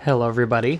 Hello everybody,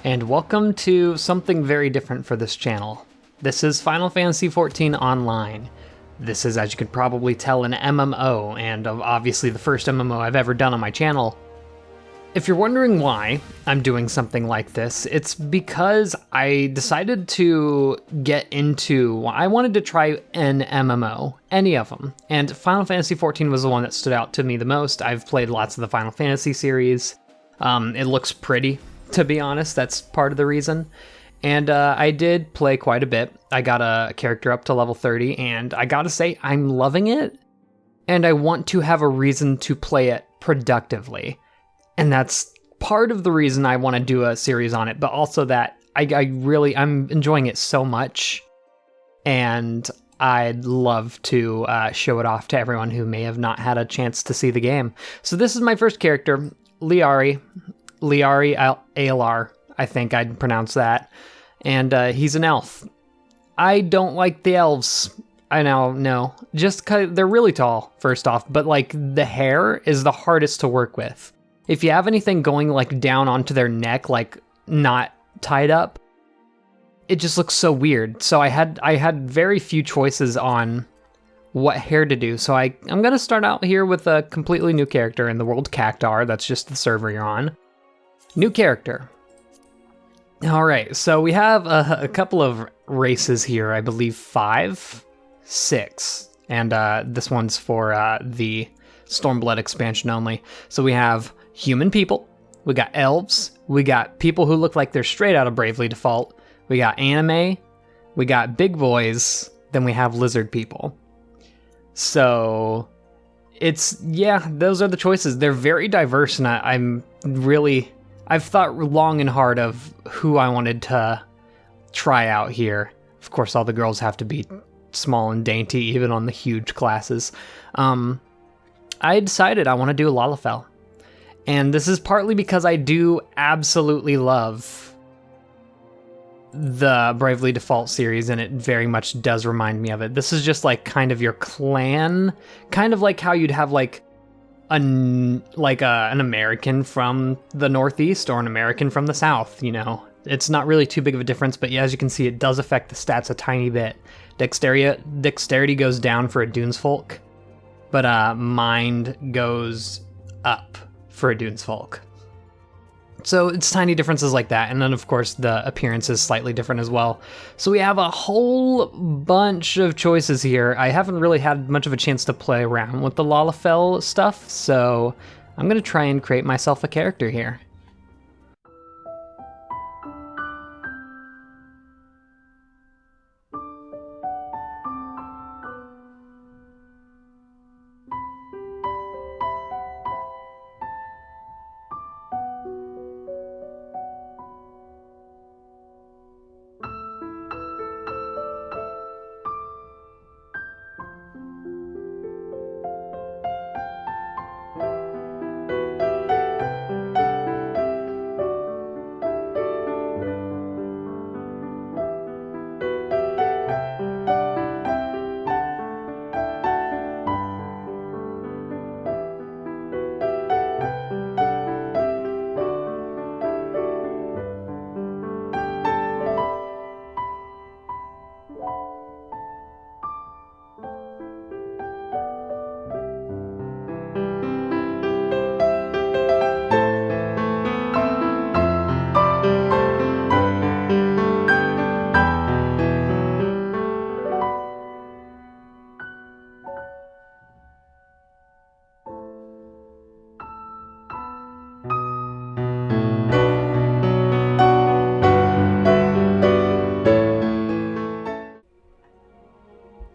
and welcome to something very different for this channel. This is Final Fantasy XIV Online. This is, as you could probably tell, an MMO, and obviously the first MMO I've ever done on my channel. If you're wondering why I'm doing something like this, it's because I decided to I wanted to try an MMO, any of them, and Final Fantasy XIV was the one that stood out to me the most. I've played lots of the Final Fantasy series. It looks pretty, to be honest, that's part of the reason. And I did play quite a bit. I got a character up to level 30, and I gotta say, I'm loving it, and I want to have a reason to play it productively. And that's part of the reason I want to do a series on it, but also that I'm enjoying it so much, and I'd love to show it off to everyone who may have not had a chance to see the game. So this is my first character, Liari Alar, I think I'd pronounce that, and he's an elf. I don't like the elves. I know, just 'cause they're really tall, first off, but like the hair is the hardest to work with. If you have anything going like down onto their neck, like not tied up, it just looks so weird. So I had very few choices on what hair to do. So I'm gonna start out here with a completely new character in the world Cactar. That's just the server you're on. New character. All right, so we have a couple of races here. I believe 5, 6, and this one's for the Stormblood expansion only. So we have human people, we got elves, we got people who look like they're straight out of Bravely Default, we got anime, we got big boys, then we have lizard people. So those are the choices. They're very diverse, and I've thought long and hard of who I wanted to try out here. Of course, all the girls have to be small and dainty, even on the huge classes. I decided I want to do a Lalafell. And this is partly because I do absolutely love the Bravely Default series, and it very much does remind me of it. This is just like kind of your clan, kind of like how you'd have like an American from the Northeast or an American from the South, you know. It's not really too big of a difference, but yeah, as you can see, it does affect the stats a tiny bit. Dexterity goes down for a Dunesfolk, but mind goes up for a Dunesfolk. So it's tiny differences like that, and then of course the appearance is slightly different as well. So we have a whole bunch of choices here. I haven't really had much of a chance to play around with the Lalafell stuff, so I'm gonna try and create myself a character here.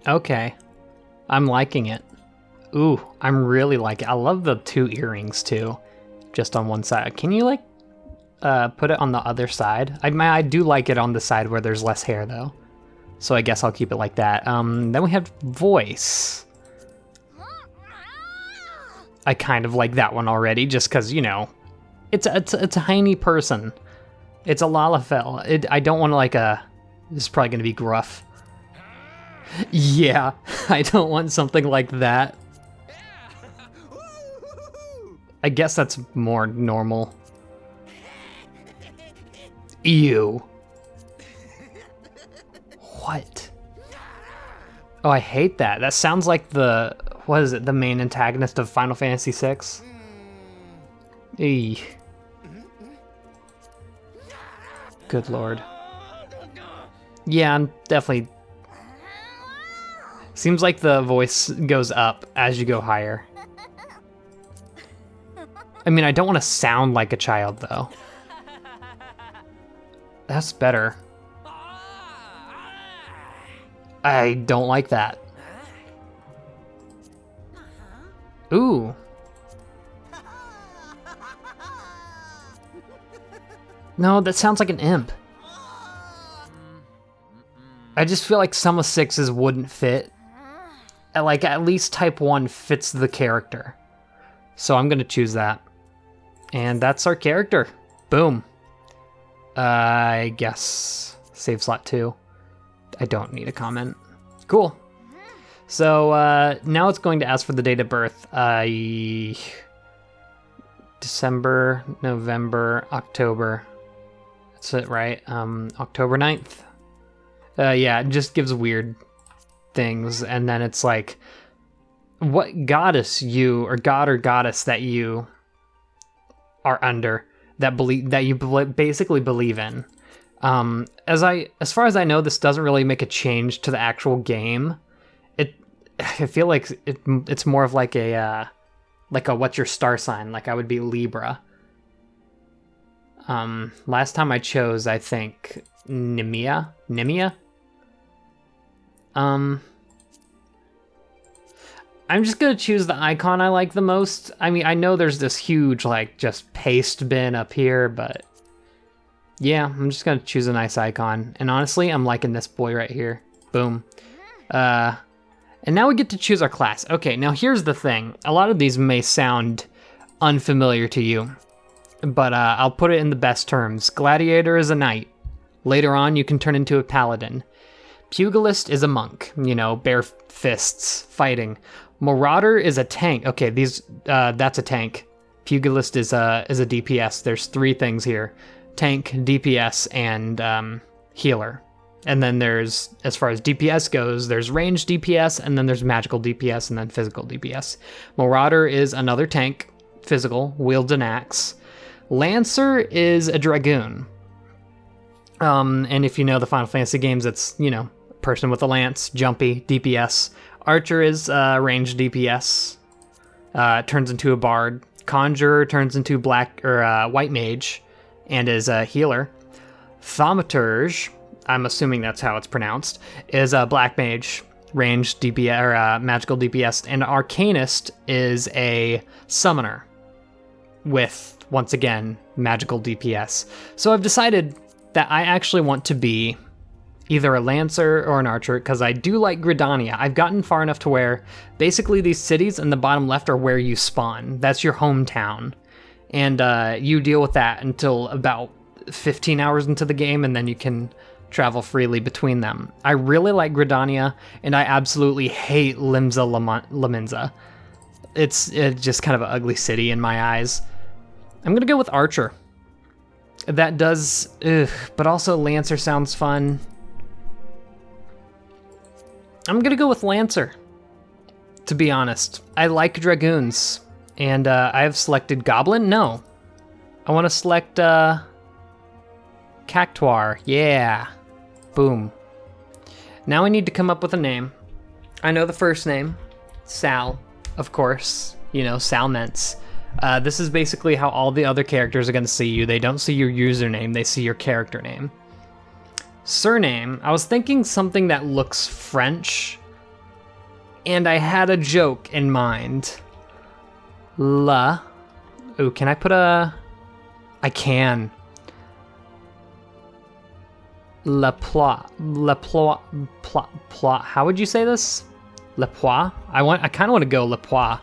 Okay, I'm liking it. Ooh, I'm really liking it. I love the 2 earrings too, just on one side. Can you like put it on the other side? I do like it on the side where there's less hair though, so I guess I'll keep it like that. Then we have voice. I kind of like that one already, just because, you know, it's a tiny person. It's a Lalafell. I don't want to like this is probably going to be gruff. Yeah, I don't want something like that. I guess that's more normal. Ew. What? Oh, I hate that. That sounds like what is it, the main antagonist of Final Fantasy VI? Eey. Good lord. Yeah, I'm definitely... Seems like the voice goes up as you go higher. I mean, I don't want to sound like a child, though. That's better. I don't like that. Ooh. No, that sounds like an imp. I just feel like some of 6's wouldn't fit. Like, at least Type 1 fits the character. So I'm gonna choose that. And that's our character. Boom. I guess save slot 2. I don't need a comment. Cool. So now it's going to ask for the date of birth. December, November, October. That's it, right? October 9th. Yeah, it just gives weird things, and then it's like, what goddess you, or god or goddess that you are under, that you basically believe in. As far as I know, this doesn't really make a change to the actual game. I feel like it's more of like a what's your star sign? Like I would be Libra. Last time I chose, I think Nimia. I'm just gonna choose the icon I like the most. I mean, I know there's this huge, like, just paste bin up here, but yeah, I'm just gonna choose a nice icon. And honestly, I'm liking this boy right here. Boom. And now we get to choose our class. Okay, now here's the thing. A lot of these may sound unfamiliar to you, but I'll put it in the best terms. Gladiator is a knight. Later on, you can turn into a paladin. Pugilist is a monk, bare fists, fighting. Marauder is a tank. Okay, that's a tank. Pugilist is a DPS. There's 3 things here. Tank, DPS, and healer. And then there's, as far as DPS goes, there's ranged DPS, and then there's magical DPS, and then physical DPS. Marauder is another tank, physical, wields an axe. Lancer is a dragoon. And if you know the Final Fantasy games, it's, person with a lance, jumpy, DPS. Archer is ranged DPS, turns into a bard. Conjurer turns into white mage, and is a healer. Thaumaturge, I'm assuming that's how it's pronounced, is a black mage, ranged DPS, or magical DPS. And Arcanist is a summoner with, once again, magical DPS. So I've decided that I actually want to be either a Lancer or an Archer, because I do like Gridania. I've gotten far enough to where basically these cities in the bottom left are where you spawn. That's your hometown. And you deal with that until about 15 hours into the game, and then you can travel freely between them. I really like Gridania, and I absolutely hate Limsa Laminza. It's just kind of an ugly city in my eyes. I'm going to go with Archer. That does, but also Lancer sounds fun. I'm gonna go with Lancer, to be honest. I like Dragoons, and I have selected Goblin. No, I want to select Cactuar. Yeah, boom. Now I need to come up with a name. I know the first name, Sal, of course. Sal Mentz. This is basically how all the other characters are gonna see you. They don't see your username, they see your character name. Surname, I was thinking something that looks French, and I had a joke in mind. Ooh, can I put a... I can. How would you say this? Lepois? I kind of want to go Lepois.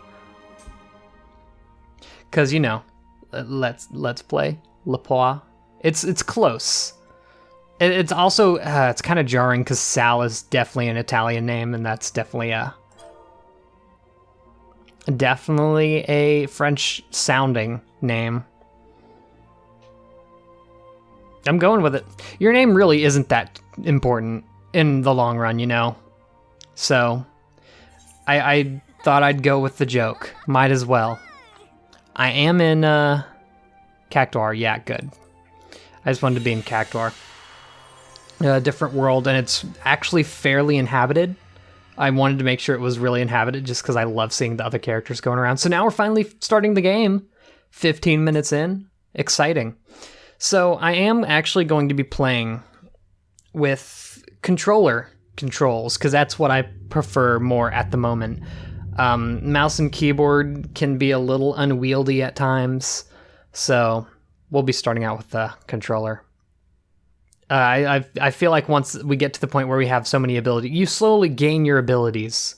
Because, let's play Lepois. It's close. It's also, it's kind of jarring because Sal is definitely an Italian name, and that's definitely a French-sounding name. I'm going with it. Your name really isn't that important in the long run, you know? So, I thought I'd go with the joke. Might as well. I am in, Cactuar. Yeah, good. I just wanted to be in Cactuar. A different world, and it's actually fairly inhabited. I wanted to make sure it was really inhabited just because I love seeing the other characters going around. So now we're finally starting the game. 15 minutes in. Exciting. So I am actually going to be playing with controller controls because that's what I prefer more at the moment. Mouse and keyboard can be a little unwieldy at times, so we'll be starting out with the controller. I feel like once we get to the point where we have so many abilities, you slowly gain your abilities